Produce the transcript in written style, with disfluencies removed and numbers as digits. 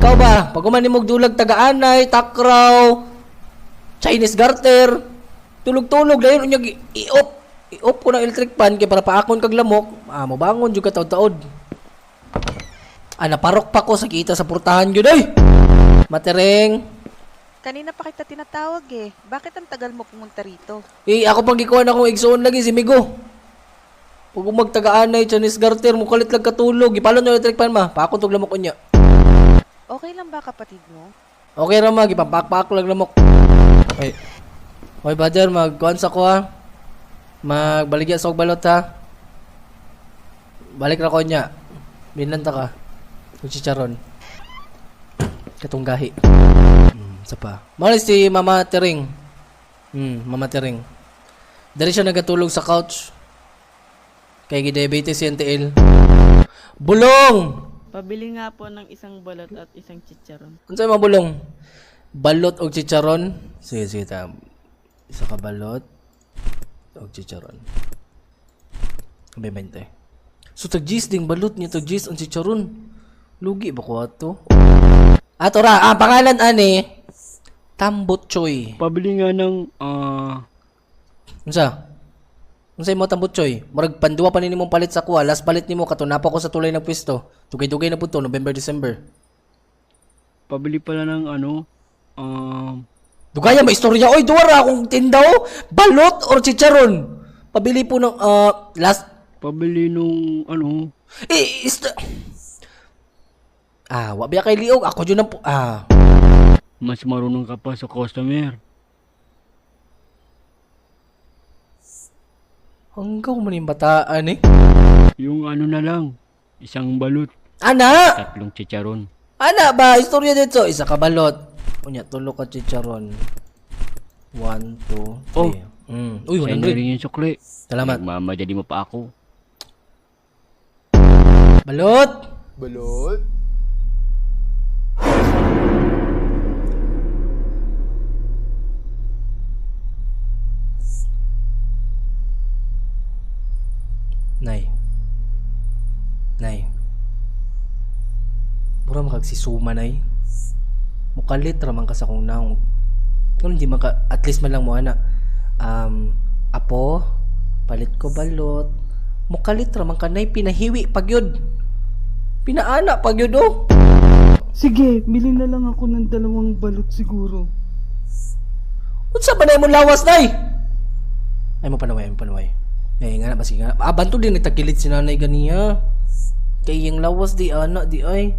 Ikaw ba? Pag umanimog dulag taga-anay, takraw, Chinese garter, tulog-tulog dayon unya i-off ko ng electric fan kay para paakon kag lamok, mabangon jud ka taud-taud. Naparok pa ko sa kita sa portahan gyud ay. Matereng. Kanina pa kita tinatawag eh. Bakit ang tagal mo pumunta rito? Ako pang gikuan akong igsoon lagi si Migo. Pag magtaga-anay Chinese garter mo kalit lag katulog, ipalon yung electric fan ma, paakon tog lamok unya. Okay lang ba kapatid mo? Okay ra mag ipapakpak lang lamok. Ay. Hoy brother, magkuan sa ko ha. Magbaligya sa og balot ha. Balik ra ko nya. Binanta ka. Ug chicharon. Katong gahi. Sa pa. Mali si Mama Tering. Mama Tering. Dali siya nagatulog sa couch. Kay diabetes si NTL. Bulong! Pabili nga po ng isang balot at isang chicharon. Unsay mabulong? Balot og chicharon? Sige, ta. Isa ka balot og chicharon. 20. So tag-gis ding balot niya, tag-gis ang chicharon. Lugi ba ko ato? Ato ra, pangalan ani Tambot Choy. Pabili nga ng Unsa? Unsay mo Tambot Choy? Murag panduwa pa nimong palit sa kuha, last palit nimo katunapa ko sa tulay ng pwesto. Dugay-dugay na punto November, December. pabili pala ng Dugaya may istorya. Oy, duwara akong tindaw, balot or chicharon. Pabili po ng last pabili nung wa biya kay liog. Ako jud na po. mas marunong ka pa sa customer. Hanggaw man yung bataan eh. Yung na lang, isang balot, Ana! 3 chicharon. Ana ba? Istorya dito. Isa ka balot. Unya, tulo ka chicharon. 1, 2, 3. Oh. Uy, Sa'yo na 100. rin yung sukli. Salamat. Mamadali mo pa ako. Balot! Balot? Nay. Mura makagsisuma, nay. Mukalit raman ka sa kong naong. Kung hindi maka, at least man lang mo, ana. Apo, palit ko balot. Mukalit raman ka, nay. Pinahiwi pagyod. Pinaana pagyod, oh. Sige, bili na lang ako ng 2 balot siguro. Unsa ba na mo lawas, nay? Ay mo panaway. Nga na, basi nga. Banto din nagtakilit si nanay ganiya. Kay yung lawas di, ana, di ay.